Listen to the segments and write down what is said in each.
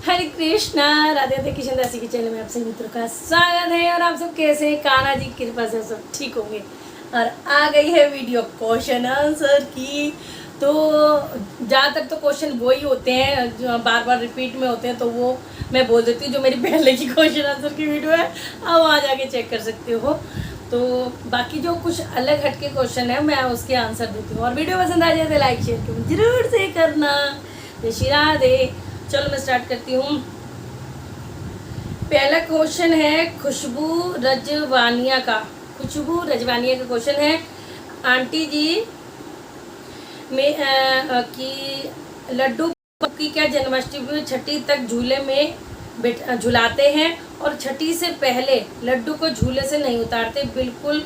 हरे कृष्णा, राधे राधे। किशन दासी के चैनल में आप सभी मित्रों का स्वागत है। और आप सब कैसे हैं? कान्हा जी की कृपा से सब ठीक होंगे। और आ गई है वीडियो क्वेश्चन आंसर की। तो ज़्यादातर तो क्वेश्चन वही होते हैं जो बार बार रिपीट में होते हैं, तो वो मैं बोल देती हूँ। जो मेरी पहले की क्वेश्चन आंसर की वीडियो है, आप वहाँ जाके चेक कर सकते हो। तो बाकी जो कुछ अलग हटके क्वेश्चन है, मैं उसके आंसर देती हूँ। और वीडियो पसंद आ जाए तो लाइक शेयर जरूर से करना। जय श्री राधे। चलो मैं स्टार्ट करती हूँ। पहला क्वेश्चन है खुशबू रजवानिया का। खुशबू रजवानिया का क्वेश्चन है, आंटी जी में कि लड्डू की क्या जन्माष्टमी में छठी तक झूले में झुलाते हैं और छठी से पहले लड्डू को झूले से नहीं उतारते? बिल्कुल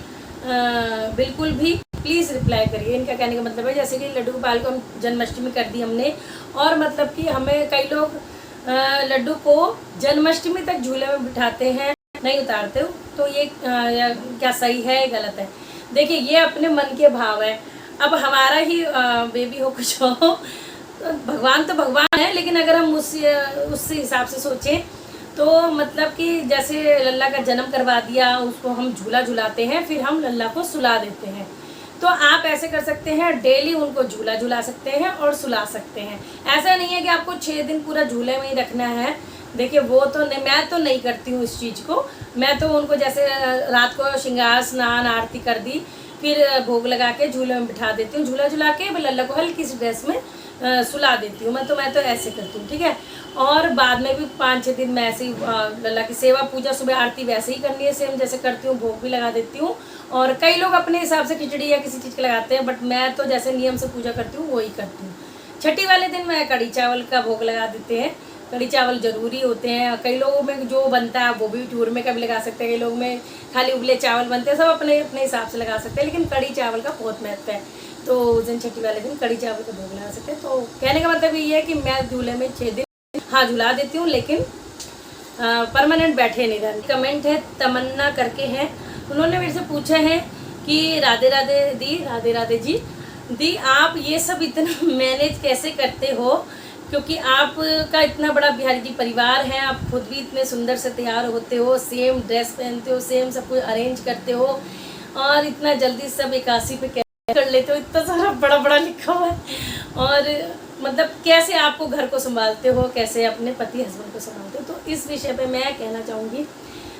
भी प्लीज़ रिप्लाई करिए। इनका कहने का मतलब है जैसे कि लड्डू गोपाल को हम जन्माष्टमी कर दी हमने, और मतलब कि हमें कई लोग लड्डू को जन्माष्टमी तक झूले में बिठाते हैं, नहीं उतारते हो, तो ये क्या सही है या गलत है? देखिए, ये अपने मन के भाव है। अब हमारा ही बेबी हो कुछ हो, तो भगवान तो भगवान है, लेकिन अगर हम उससे हिसाब से सोचें तो मतलब कि जैसे लल्ला का जन्म करवा दिया, उसको हम झूला झुलाते हैं, फिर हम लल्ला को सुला देते हैं। तो आप ऐसे कर सकते हैं, डेली उनको झूला झुला सकते हैं और सुला सकते हैं। ऐसा नहीं है कि आपको 6 दिन पूरा झूले में ही रखना है। देखिए, वो तो नहीं, मैं तो नहीं करती हूँ इस चीज़ को। मैं तो उनको जैसे रात को श्रृंगार स्नान आरती कर दी, फिर भोग लगा के झूले में बिठा देती हूँ, झूला झुला के लल्ला को हल्की सी ड्रेस में सुला देती हूँ। मैं तो ऐसे करती हूँ, ठीक है। और बाद में भी 5-6 दिन मैं ऐसे ही लल्ला की सेवा पूजा, सुबह आरती वैसे ही करनी है सेम जैसे करती हूँ, भोग भी लगा देती हूँ। और कई लोग अपने हिसाब से खिचड़ी या किसी चीज़ के लगाते हैं, बट मैं तो जैसे नियम से पूजा करती हूँ वही करती हूँ। छठी वाले दिन मैं कढ़ी चावल का भोग लगा देते हैं। कढ़ी चावल ज़रूरी होते हैं। कई लोगों में जो बनता है वो भी टूर में कभी लगा सकते हैं, कई लोगों में खाली उबले चावल बनते हैं। सब अपने अपने हिसाब से लगा सकते हैं, लेकिन कढ़ी चावल का बहुत महत्व है। तो उस दिन छठी वाले दिन कढ़ी चावल का भोग लगा सकते हैं। तो कहने का मतलब ये है कि मैं झूले में 6 दिन हाँ झुला देती हूँ, लेकिन परमानेंट बैठे नहीं रहते। कमेंट है तमन्ना करके हैं, उन्होंने मेरे से पूछा है कि राधे राधे दी, राधे राधे जी दी, आप ये सब इतना मैनेज कैसे करते हो? क्योंकि आपका इतना बड़ा बिहारी जी परिवार है, आप खुद भी इतने सुंदर से तैयार होते हो, सेम ड्रेस पहनते हो, सेम सब कुछ अरेंज करते हो, और इतना जल्दी सब 81 पे कर लेते हो, इतना सारा बड़ा बड़ा लिखा हुआ है। और मतलब कैसे आपको घर को संभालते हो, कैसे अपने पति हस्बैंड को संभालते हो? तो इस विषय पे मैं कहना चाहूँगी,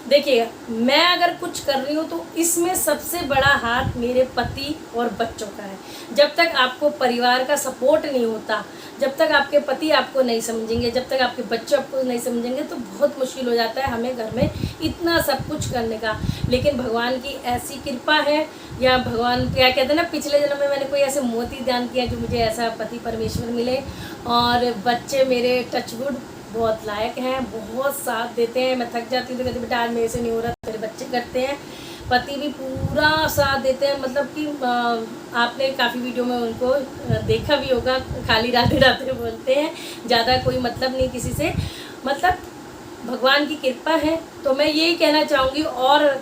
देखिए, मैं अगर कुछ कर रही हूँ तो इसमें सबसे बड़ा हाथ मेरे पति और बच्चों का है। जब तक आपको परिवार का सपोर्ट नहीं होता, जब तक आपके पति आपको नहीं समझेंगे, जब तक आपके बच्चे आपको नहीं समझेंगे, तो बहुत मुश्किल हो जाता है हमें घर में इतना सब कुछ करने का। लेकिन भगवान की ऐसी कृपा है, या भगवान क्या कहते हैं ना, पिछले जन्म में मैंने कोई ऐसे मोती दान किया कि मुझे ऐसा पति परमेश्वर मिले। और बच्चे मेरे टचवुड बहुत लायक हैं, बहुत साथ देते हैं। मैं थक जाती हूँ तो कहते बेटा आज मेरे से नहीं हो रहा, मेरे बच्चे करते हैं। पति भी पूरा साथ देते हैं। मतलब कि आपने काफ़ी वीडियो में उनको देखा भी होगा, खाली राधे राधे बोलते हैं, ज़्यादा कोई मतलब नहीं किसी से, मतलब भगवान की कृपा है। तो मैं यही कहना चाहूँगी। और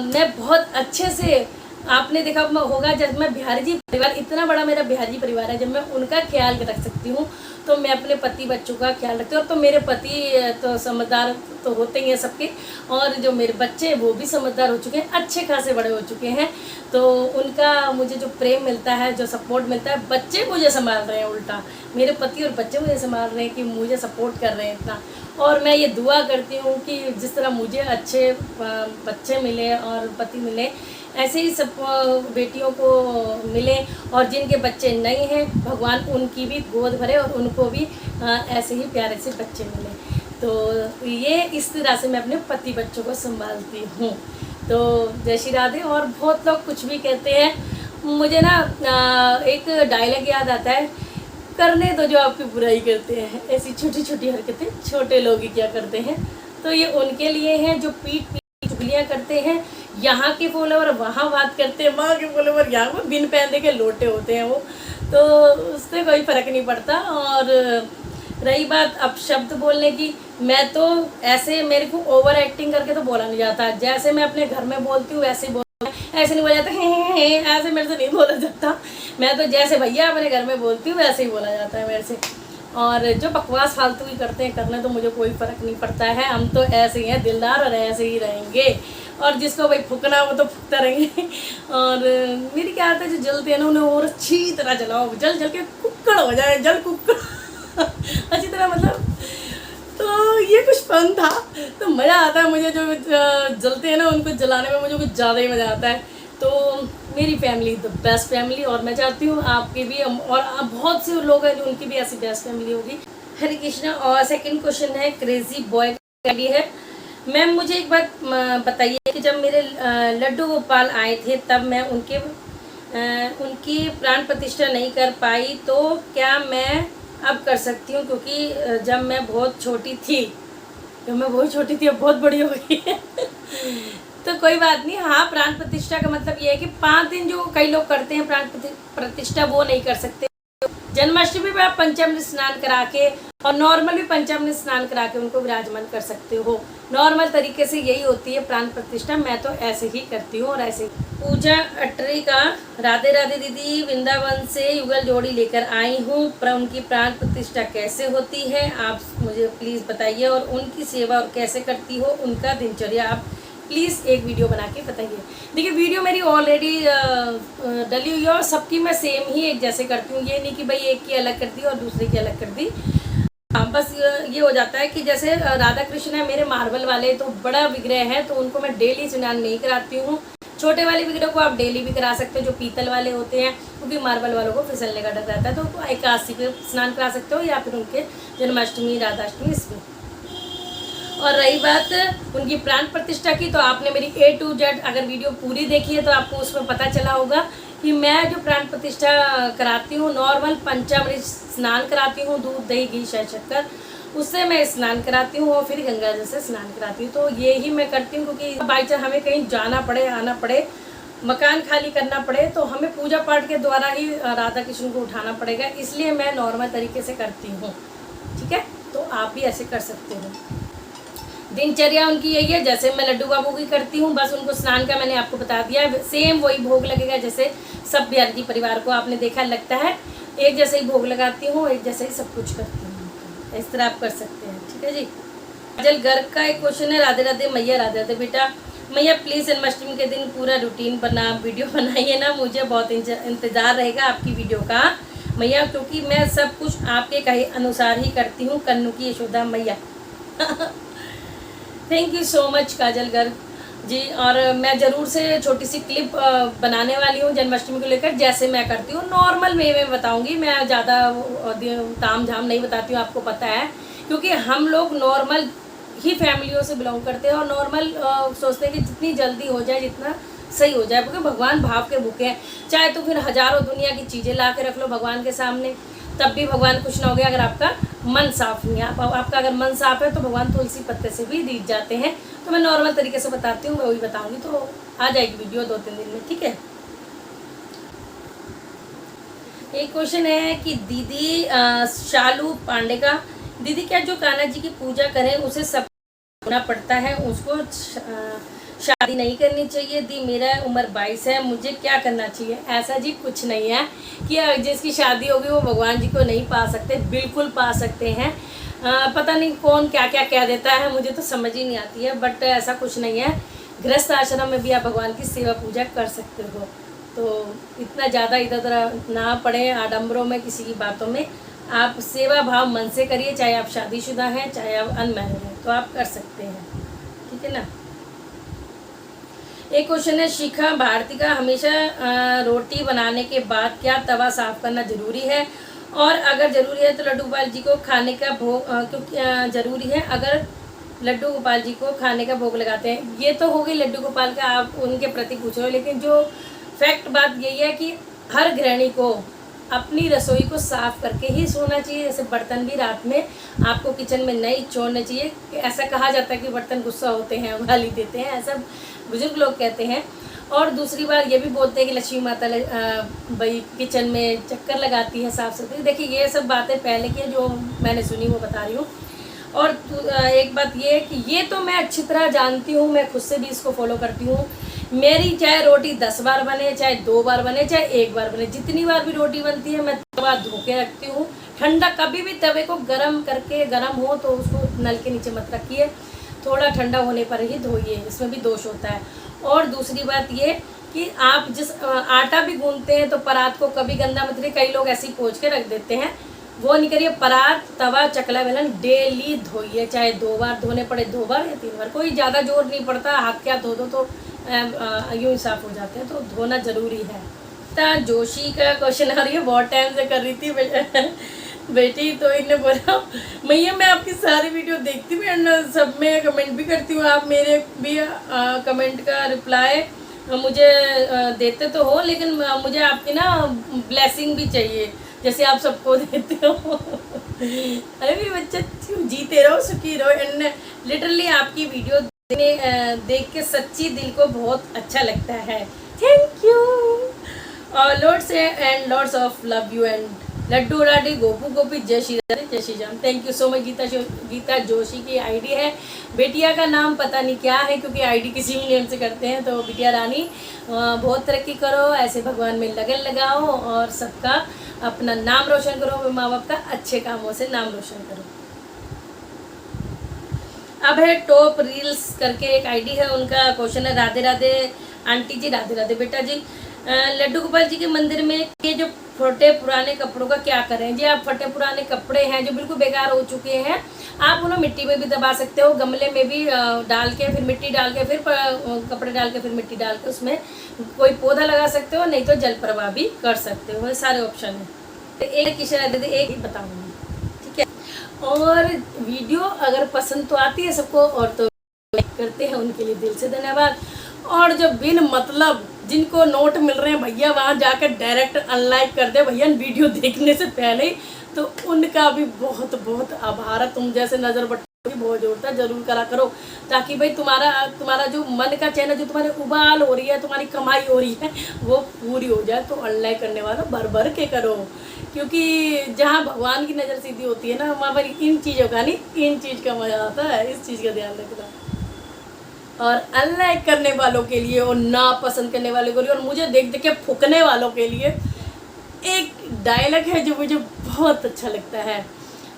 मैं बहुत अच्छे से, आपने देखा होगा, जब मैं बिहारी जी परिवार, इतना बड़ा मेरा बिहारी जी परिवार है, जब मैं उनका ख्याल रख सकती हूँ तो मैं अपने पति बच्चों का ख्याल रखती हूँ। और तो मेरे पति तो समझदार तो होते ही हैं सबके, और जो मेरे बच्चे वो भी समझदार हो चुके हैं, अच्छे खासे बड़े हो चुके हैं। तो उनका मुझे जो प्रेम मिलता है, जो सपोर्ट मिलता है, बच्चे मुझे संभाल रहे हैं, उल्टा मेरे पति और बच्चे मुझे संभाल रहे हैं कि मुझे सपोर्ट कर रहे हैं इतना। और मैं ये दुआ करती हूँ कि जिस तरह मुझे अच्छे बच्चे मिले और पति मिले, ऐसे ही सब बेटियों को मिले। और जिनके बच्चे नहीं हैं, भगवान उनकी भी गोद भरे और उनको भी ऐसे ही प्यारे से बच्चे मिले। तो ये इस तरह से मैं अपने पति बच्चों को संभालती हूँ। तो जय श्री राधे। और बहुत लोग कुछ भी कहते हैं, मुझे ना एक डायलॉग याद आता है, करने दो जो आपकी बुराई करते हैं, ऐसी छोटी छोटी हरकतें छोटे लोग ही क्या करते हैं। तो ये उनके लिए हैं जो पीठ पीठ चुगलियाँ करते हैं। यहाँ के फॉलोवर वहाँ बात करते हैं, वहाँ के फॉलोवर यहाँ पर बिन पहनने के लोटे होते हैं वो, तो उससे कोई फ़र्क नहीं पड़ता। और रही बात अब शब्द बोलने की, मैं तो ऐसे, मेरे को ओवर एक्टिंग करके तो बोला नहीं जाता। जैसे मैं अपने घर में बोलती हूँ वैसे बोल, ऐसे नहीं बोला जाता है, ऐसे मेरे से नहीं बोला जाता। मैं तो जैसे भैया अपने घर में बोलती हूँ वैसे ही बोला जाता है मेरे से। और जो बकवास फालतू ही करते हैं करने तो मुझे कोई फ़र्क नहीं पड़ता है। हम तो ऐसे ही हैं दिलदार और ऐसे ही रहेंगे, और जिसको भाई फूकना वो तो फूकता रहेंगे। और मेरी क्या आदत है, जो जलते हैं ना उन्हें और अच्छी तरह जलाओ, जल जल के कुक्कड़ हो जाए, जल कुक्कड़ अच्छी तरह, मतलब तो ये कुछ फन था। तो मज़ा आता है मुझे, जो जलते हैं ना उनको जलाने में मुझे कुछ ज़्यादा ही मज़ा आता है। तो मेरी फैमिली द बेस्ट फैमिली, और मैं चाहती हूँ आपके भी, और आप बहुत से लोग हैं जो उनकी भी ऐसी बेस्ट फैमिली होगी। हरे कृष्णा। और सेकंड क्वेश्चन है क्रेजी बॉय का लिए है। मैम मुझे एक बात बताइए कि जब मेरे लड्डू गोपाल आए थे तब मैं उनकी प्राण प्रतिष्ठा नहीं कर पाई, तो क्या मैं अब कर सकती हूँ? क्योंकि जब मैं बहुत छोटी थी अब बहुत बड़ी हो गई है तो कोई बात नहीं। हाँ, प्राण प्रतिष्ठा का मतलब ये है कि 5 दिन जो कई लोग करते हैं प्राण प्रतिष्ठा, वो नहीं कर सकते। जन्माष्टमी पे आप पंचामृत स्नान करा के, और नॉर्मल भी पंचामृत स्नान करा के उनको विराजमान कर सकते हो। नॉर्मल तरीके से यही होती है प्राण प्रतिष्ठा। मैं तो ऐसे ही करती हूँ। और ऐसे पूजा अटरी का राधे राधे दीदी, वृंदावन से युगल जोड़ी लेकर आई हूँ, पर उनकी प्राण प्रतिष्ठा कैसे होती है आप मुझे प्लीज़ बताइए, और उनकी सेवा कैसे करती हो, उनका दिनचर्या आप प्लीज़ एक वीडियो बना के बताइए। देखिए वीडियो मेरी ऑलरेडी डली हुई है, और सबकी मैं सेम ही एक जैसे करती हूँ। ये नहीं कि भाई एक की अलग कर दी और दूसरे की अलग कर दी। हाँ, बस ये हो जाता है कि जैसे राधा कृष्ण है मेरे मार्बल वाले, तो बड़ा विग्रह है तो उनको मैं डेली स्नान नहीं कराती हूँ। छोटे वाले विग्रह को आप डेली भी करा सकते हो जो पीतल वाले होते हैं, क्योंकि मार्बल वालों को फिसलने का डर रहता है। तो एकादशी पे स्नान करा सकते हो, या फिर उनके जन्माष्टमी, राधाष्टमी, इसमें। और रही बात उनकी प्राण प्रतिष्ठा की, तो आपने मेरी A to Z अगर वीडियो पूरी देखी है तो आपको उसमें पता चला होगा कि मैं जो प्राण प्रतिष्ठा कराती हूँ, नॉर्मल पंचामृत स्नान कराती हूँ, दूध दही घी शहद शक्कर, उससे मैं स्नान कराती हूँ, और फिर गंगा जल से स्नान कराती हूँ। तो ये ही मैं करती हूँ, क्योंकि बाई चांस हमें कहीं जाना पड़े, आना पड़े, मकान खाली करना पड़े, तो हमें पूजा पाठ के द्वारा ही राधा कृष्ण को उठाना पड़ेगा, इसलिए मैं नॉर्मल तरीके से करती हूँ। ठीक है, तो आप भी ऐसे कर सकते हो। दिनचर्या उनकी यही है जैसे मैं लड्डू बाबू की करती हूँ, बस उनको स्नान का मैंने आपको बता दिया। सेम वही भोग लगेगा जैसे सब बिहारी परिवार को आपने देखा लगता है, एक जैसे ही भोग लगाती हूँ, एक जैसे ही सब कुछ करती हूँ। इस तरह आप कर सकते हैं। ठीक है जी। काजल गर्ग का एक क्वेश्चन है, राधे राधे मैया। राधे राधे बेटा। मैया प्लीज़ जन्माष्टमी के दिन पूरा रूटीन वीडियो बनाइए ना, मुझे बहुत इंतज़ार रहेगा आपकी वीडियो का मैया, क्योंकि मैं सब कुछ आपके कहे अनुसार ही करती हूँ। कन्नू की यशोदा मैया थैंक यू सो मच काजल गर्ग जी। और मैं ज़रूर से छोटी सी क्लिप बनाने वाली हूँ जन्माष्टमी को लेकर, जैसे मैं करती हूँ नॉर्मल में बताऊँगी। मैं ज़्यादा ताम झाम नहीं बताती हूँ, आपको पता है, क्योंकि हम लोग नॉर्मल ही फैमिलियों से बिलोंग करते हैं, और नॉर्मल सोचते हैं कि जितनी जल्दी हो जाए, जितना सही हो जाए, क्योंकि भगवान भाव के भूखे हैं। चाहे तो फिर हज़ारों दुनिया की चीज़ें ला के रख लो भगवान के सामने, तब भी भगवान खुश ना हो गया अगर आपका मन साफ नहीं है। आपका अगर मन साफ है तो भगवान तुलसी पत्ते से भी जीत जाते हैं। तो मैं नॉर्मल तरीके से बताती हूँ, मैं वही बताऊंगी, तो आ जाएगी वीडियो 2-3 दिन में। ठीक है। एक क्वेश्चन है कि दीदी शालू पांडे का, दीदी क्या जो कान्हा जी की पूजा करें उसे सब होना पड़ता है, उसको शादी नहीं करनी चाहिए? दी मेरा उम्र 22 है, मुझे क्या करना चाहिए? ऐसा जी कुछ नहीं है कि जिसकी शादी होगी वो भगवान जी को नहीं पा सकते, बिल्कुल पा सकते हैं। पता नहीं कौन क्या क्या कह देता है, मुझे तो समझ ही नहीं आती है, बट ऐसा कुछ नहीं है। गृहस्थ आश्रम में भी आप भगवान की सेवा पूजा कर सकते हो, तो इतना ज़्यादा इधर उधर ना पड़े आडम्बरों में, किसी की बातों में। आप सेवा भाव मन से करिए, चाहे आप शादीशुदा हैं चाहे आप अनमैरिड हैं, तो आप कर सकते हैं। ठीक है ना। एक क्वेश्चन है शिखा भारती का, हमेशा रोटी बनाने के बाद क्या तवा साफ करना जरूरी है? और अगर ज़रूरी है तो लड्डू गोपाल जी को खाने का भोग क्यों ज़रूरी है? अगर लड्डू गोपाल जी को खाने का भोग लगाते हैं, ये तो हो गई लड्डू गोपाल का, आप उनके प्रति पूछ रहे हो, लेकिन जो फैक्ट बात यही है कि हर गृहिणी को अपनी रसोई को साफ करके ही सोना चाहिए। जैसे बर्तन भी रात में आपको किचन में नहीं छोड़ने चाहिए। ऐसा कहा जाता है कि बर्तन गुस्सा होते हैं, गाली देते हैं, ऐसा बुजुर्ग लोग कहते हैं। और दूसरी बार ये भी बोलते हैं कि लक्ष्मी माता भाई किचन में चक्कर लगाती है, साफ सुथरी। देखिए ये सब बातें पहले की जो मैंने सुनी वो बता रही हूँ। और एक बात ये है कि ये तो मैं अच्छी तरह जानती हूँ, मैं खुद से भी इसको फॉलो करती हूँ। मेरी चाहे रोटी 10 बार बने, चाहे 2 बार बने, चाहे 1 बार बने, जितनी बार भी रोटी बनती है मैं तवा धो के रखती हूँ, ठंडा कभी भी तवे को गरम करके, गरम हो तो उसको नल के नीचे मत रखिए, थोड़ा ठंडा होने पर ही धोइए, इसमें भी दोष होता है। और दूसरी बात ये कि आप जिस आटा भी गूंथते हैं तो परात को कभी गंदा मत करिए, कई लोग ऐसे ही पोंछ के रख देते हैं, वो नहीं करिए। परात, तवा, चकला बेलन डेली धोइए, चाहे 2 बार धोने पड़े 2 बार या 3 बार, कोई ज़्यादा जोर नहीं पड़ता, हाथ क्या धो दो तो यूँ ही साफ हो जाते हैं, तो धोना ज़रूरी है। ता जोशी का क्वेश्चन आ रही है, बहुत टाइम से कर रही थी बेटी, तो इन्हें बोला मैया मैं आपकी सारी वीडियो देखती हूँ एंड सब में कमेंट भी करती हूँ, आप मेरे भी कमेंट का रिप्लाई मुझे देते तो हो, लेकिन मुझे आपकी ना ब्लेसिंग भी चाहिए जैसे आप सबको देते हो। अरे भी बच्चा जीते रहो, सुखी रहो, एंड लिटरली आपकी वीडियो देख के सच्ची दिल को बहुत अच्छा लगता है। Thank you, lots and lots of love you and Laddu Ladi Gopu Gopi जय श्री राधे जय Shri Ram. Thank you so much. Geeta Joshi की आईडी है, बेटिया का नाम पता नहीं क्या है क्योंकि आईडी किसी भी नेम से करते हैं। तो बिटिया रानी बहुत तरक्की करो, ऐसे भगवान में लगन लगाओ और सबका अपना नाम रोशन करो, माँ बाप का अच्छे कामों से नाम रोशन करो। अब है टॉप रील्स करके एक आईडी है, उनका क्वेश्चन है, राधे राधे आंटी जी, राधे राधे बेटा जी। लड्डू गोपाल जी के मंदिर में ये जो फटे पुराने कपड़ों का क्या करें जी? आप फटे पुराने कपड़े हैं जो बिल्कुल बेकार हो चुके हैं, आप उन्हें मिट्टी में भी दबा सकते हो, गमले में भी डाल के, फिर मिट्टी डाल के, फिर कपड़े डाल के, फिर मिट्टी डाल के उसमें कोई पौधा लगा सकते हो, नहीं तो जल प्रवाह भी कर सकते हो, सारे ऑप्शन है। तो एक की शायद एक ही बताऊँगी, ठीक है। और वीडियो अगर पसंद तो आती है सबको, और तो करते हैं उनके लिए दिल से धन्यवाद। और जो बिन मतलब जिनको नोट मिल रहे हैं भैया, वहाँ जाकर डायरेक्ट अनलाइक कर दे भैया वीडियो देखने से पहले ही, तो उनका भी बहुत बहुत आभार। तुम जैसे नज़र बट्टी बहुत जोड़ता जरूर करा करो, ताकि भाई तुम्हारा जो मन का चैन है, जो तुम्हारे उबाल हो रही है, तुम्हारी कमाई हो रही है, वो पूरी हो जाए। तो अनलाइक करने वाला भर भर के करो, क्योंकि जहाँ भगवान की नज़र सीधी होती है ना, वहाँ पर इन चीज़ों का नहीं, इन चीज़ का मज़ा आता है, इस चीज़ का ध्यान रखना। और अनलाइक करने वालों के लिए और ना पसंद करने वालों के लिए और मुझे देख देख के फूकने वालों के लिए एक डायलॉग है जो मुझे बहुत अच्छा लगता है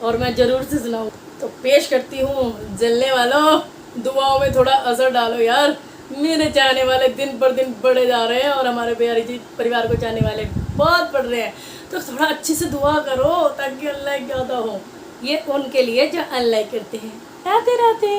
और मैं ज़रूर से सुनाऊँ, तो पेश करती हूँ। जलने वालों, दुआओं में थोड़ा असर डालो यार, मेरे चाहने वाले दिन पर दिन बढ़े जा रहे हैं और हमारे प्यारी जी परिवार को चाहने वाले बहुत बढ़ रहे हैं, तो थोड़ा अच्छे से दुआ करो ताकि अनलाइक ज़्यादा हो। ये उनके लिए जो अनलाइक करते हैं। राधे राधे।